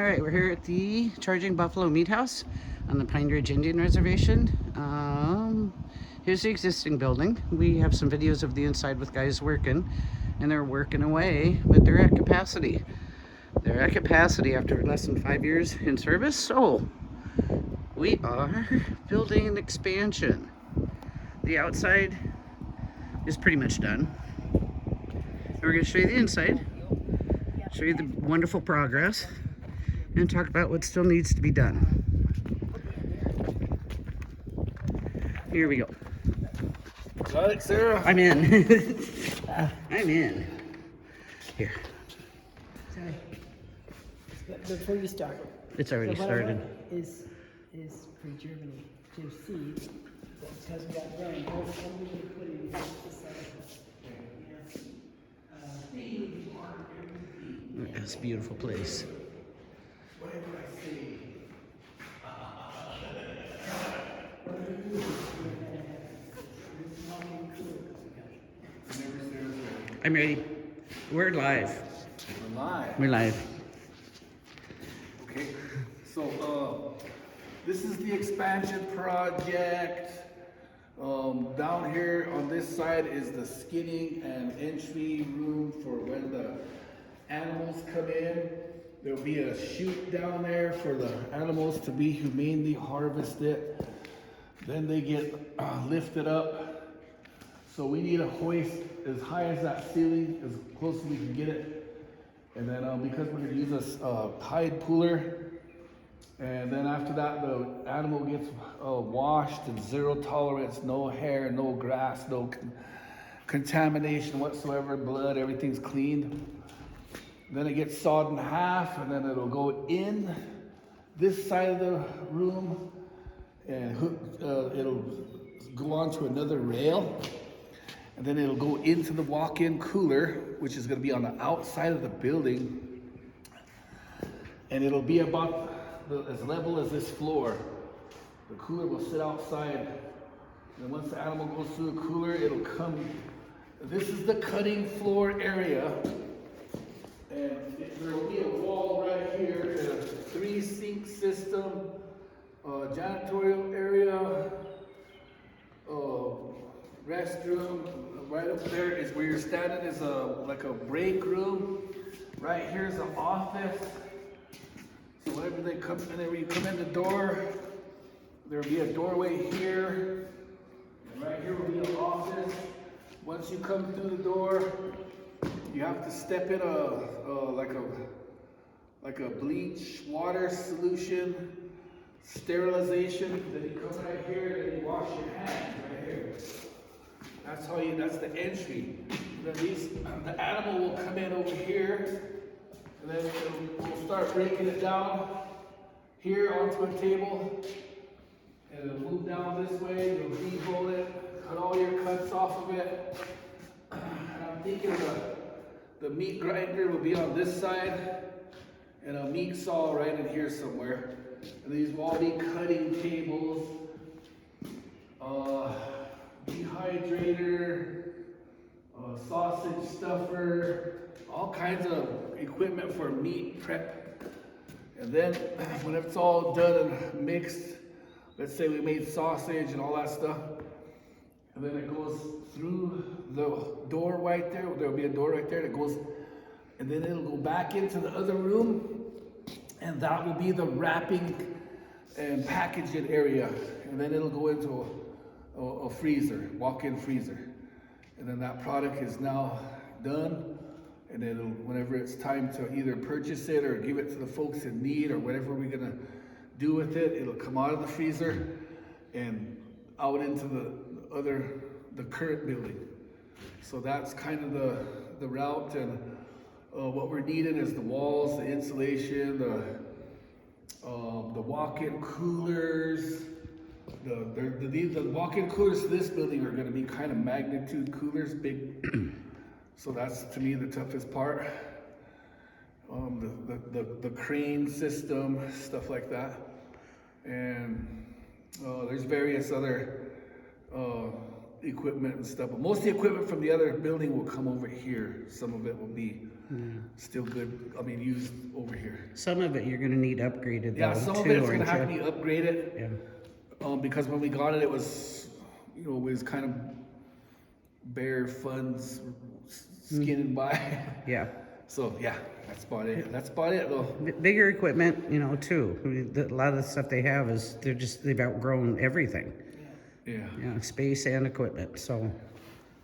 All right, we're here at the Charging Buffalo Meat House on the Pine Ridge Indian Reservation. Here's the existing building. We have some videos of the inside with guys working, and they're working away, but they're at capacity. They're at capacity after less than 5 years in service, so we are building an expansion. The outside is pretty much done. And we're going to show you the inside, show you the wonderful progress, and talk about what still needs to be done. Here we go. Got it, Sarah? I'm in. I'm in. Here. Sorry. Before you start. It's already started. Is pre-germinate to seed, because we got rain, what are we going to put in this side? It's a beautiful place. I'm ready. We're live. We're live. We're live. Okay, so this is the expansion project. Down here on this side is the skinning and entry room for when the animals come in. There'll be a chute down there for the animals to be humanely harvested. Then they get lifted up. So we need a hoist as high as that ceiling, as close as we can get it. And then because we're gonna use a tide pooler, and then after that the animal gets washed and zero tolerance, no hair, no grass, no contamination whatsoever, blood, everything's cleaned. Then it gets sawed in half, and then it'll go in this side of the room, and it'll go onto another rail, and then it'll go into the walk-in cooler, which is going to be on the outside of the building, and it'll be about as level as this floor. The cooler will sit outside, and once the animal goes through the cooler, it'll come. This is the cutting floor area. And there will be a wall right here, and a 3-sink system, janitorial area, restroom. Right up there is where you're standing is like a break room. Right here is the office. So whenever you come in the door, there will be a doorway here. And right here will be an office. Once you come through the door, you have to step in like a bleach water solution, sterilization. Then you come right here and you wash your hands right here. That's the entry. Then the animal will come in over here, and then we'll start breaking it down here onto a table, and it'll move down this way. You'll debolt it, cut all your cuts off of it. And I'm thinking the meat grinder will be on this side, and a meat saw right in here somewhere. And these will all be cutting tables, dehydrator, sausage stuffer, all kinds of equipment for meat prep. And then when it's all done and mixed, let's say we made sausage and all that stuff, and then it goes through the door right there. There'll be a door right there that goes, and then it'll go back into the other room, and that will be the wrapping and packaging area. And then it'll go into a freezer, walk-in freezer. And then that product is now done, and it'll, whenever it's time to either purchase it or give it to the folks in need or whatever we're gonna do with it, it'll come out of the freezer and out into the current building. So that's kind of the route, and what we're needing is the walls, the insulation, the walk-in coolers. The walk-in coolers to this building are going to be kind of magnitude coolers, big. So that's to me the toughest part. The crane system, stuff like that, and there's various other equipment and stuff, but most of the equipment from the other building will come over here. Some of it will be still good. I mean, used over here. Some of it you're gonna need upgraded Yeah, though, some of too, it's gonna aren't have to you? be upgraded. Yeah. Because when we got it, it was, you know, it was kind of bare funds skinning by. Yeah. So yeah, that's about it. That's about it though. Bigger equipment, you know, too. I mean, a lot of the stuff they have is they've outgrown everything. Yeah. Yeah, space and equipment. So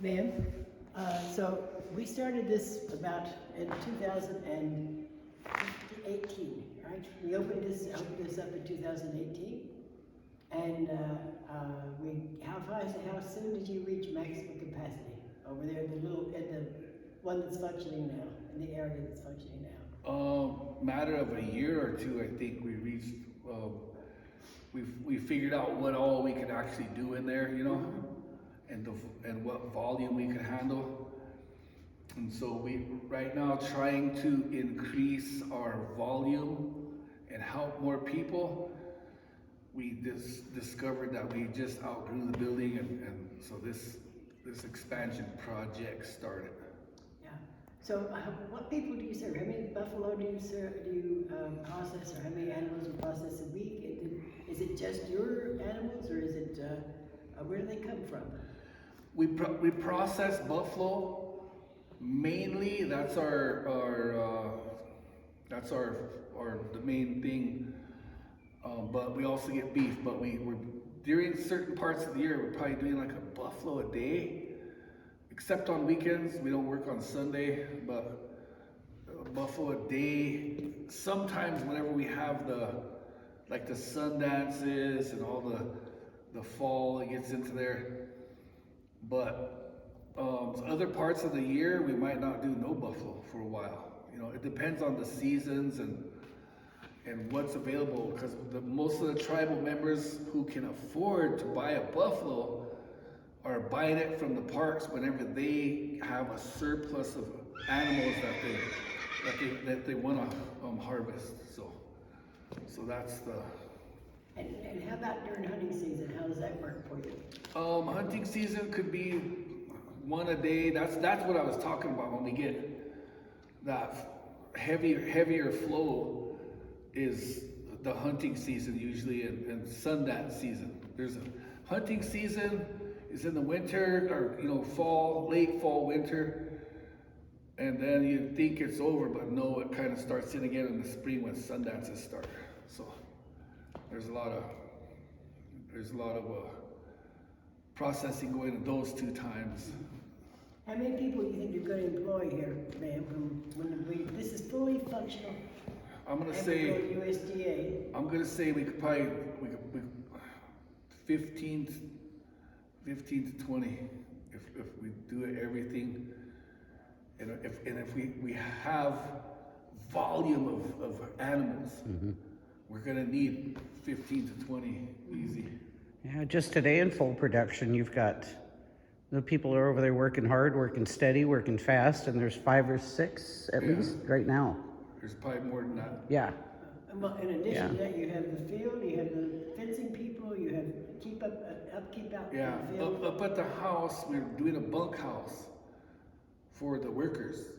Ma'am, so we started this about in 2018, right? We opened this up in 2018. And how soon did you reach maximum capacity over there in the one that's functioning now, in the area that's functioning now? Matter of a year or two, I think we reached. We figured out what all we could actually do in there, you know, and what volume we could handle. And so we right now trying to increase our volume and help more people. We discovered that we just outgrew the building, and so this expansion project started. Yeah. So what people do you serve? How many buffalo do you process, or how many animals you process a week? Is it just your animals, or is it where do they come from? We process buffalo mainly. That's our the main thing. But we also get beef. But we're during certain parts of the year, we're probably doing like a buffalo a day, except on weekends. We don't work on Sunday, but a buffalo a day. Sometimes whenever we have the sun dances and all the fall that gets into there. But other parts of the year, we might not do no buffalo for a while. You know, it depends on the seasons and what's available, because most of the tribal members who can afford to buy a buffalo are buying it from the parks whenever they have a surplus of animals that they want to harvest. So that's the. And how about during hunting season? How does that work for you? Hunting season could be one a day. That's what I was talking about when we get that heavier flow. Is the hunting season usually and Sundance season. There's a hunting season is in the winter, or you know, late fall, winter, and then you think it's over, but no, it kind of starts in again in the spring when Sundances start. So there's a lot of processing going in those two times. How many people do you think you're going to employ here, ma'am, when this is fully functional? I'm gonna say USDA. I'm gonna say we could probably 15 to 20 if we do everything, and if we have volume of animals, we're gonna need 15 to 20 easy. yeah, just today in full production, you've got the people are over there working hard, working steady, working fast, and there's 5 or 6 at least right now. There's probably more than that. Yeah. Well, in addition to that, you have the field, you have the fencing people, you have upkeep out in the field. Up at the house, we're doing a bunkhouse for the workers,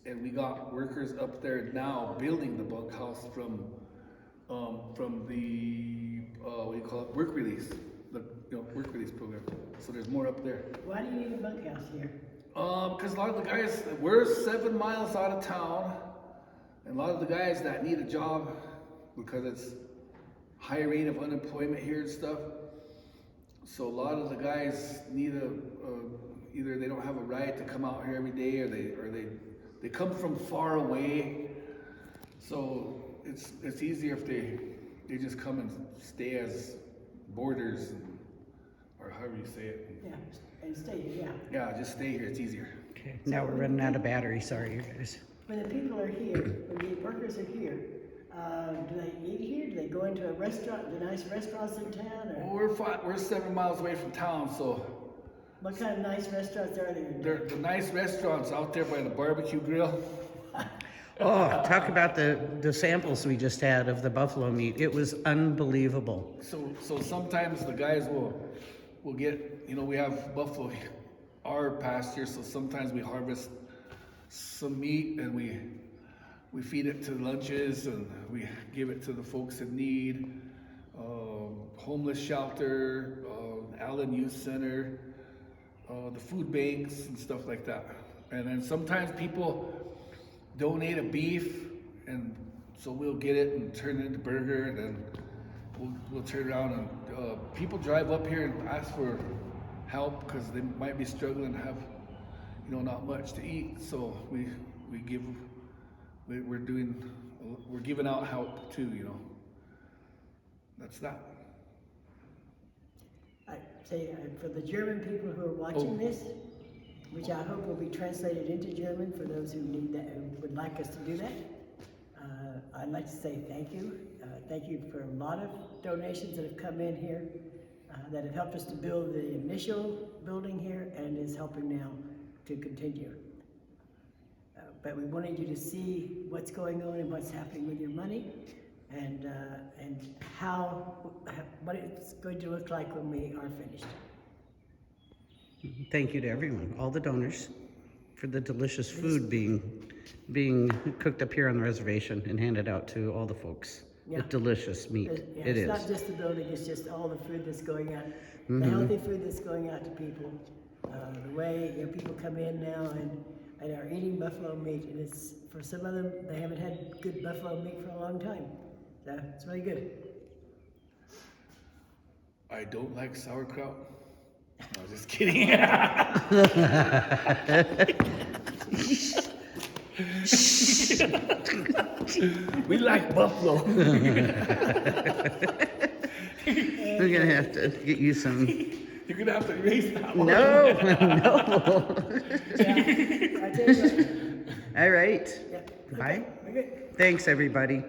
and we got workers up there now building the bunkhouse from the what do you call it, work release, work release program. So there's more up there. Why do you need a bunkhouse here? Because a lot of the guys, we're 7 miles out of town, and a lot of the guys that need a job, because it's high rate of unemployment here and stuff. So a lot of the guys need either they don't have a ride to come out here every day, or they come from far away. So it's easier if they just come and stay as boarders, or however you say it. Yeah, and stay here, Yeah, just stay here. It's easier. Okay. Now we're running out of battery. Sorry, you guys. When the people are here, when the workers are here, do they eat here? Do they go into a restaurant, the nice restaurants in town? Or We're 7 miles away from town, so what kind of nice restaurants are there? they're the nice restaurants out there by the barbecue grill. Oh, talk about the samples we just had of the buffalo meat. It was unbelievable. So sometimes the guys will get, we have buffalo our pasture, so sometimes we harvest some meat, and we feed it to lunches, and we give it to the folks in need. Homeless shelter, Allen Youth Center, the food banks and stuff like that. And then sometimes people donate a beef, and so we'll get it and turn it into burger, and then we'll turn around and people drive up here and ask for help because they might be struggling to have, you know, not much to eat. So we're giving out help too, you know. That's that. I say for the German people who are watching this, which I hope will be translated into German for those who need that, who would like us to do that. I'd like to say thank you. Thank you for a lot of donations that have come in here that have helped us to build the initial building here and is helping now to continue. But we wanted you to see what's going on and what's happening with your money, and what it's going to look like when we are finished. Thank you to everyone, all the donors, for the delicious food being cooked up here on the reservation and handed out to all the folks. Yeah. With delicious meat. Yeah, It it's is. not just the building, it's just all the food that's going out, the healthy food that's going out to people. The way people come in now and are eating buffalo meat, and it's, for some of them, they haven't had good buffalo meat for a long time. So it's really good. I don't like sauerkraut. No, just kidding. We like buffalo. We're gonna have to get you some. You're gonna have to erase that one. No, no. Yeah, I tell you what. All right. Yeah. Bye. Okay, we're good. Thanks, everybody.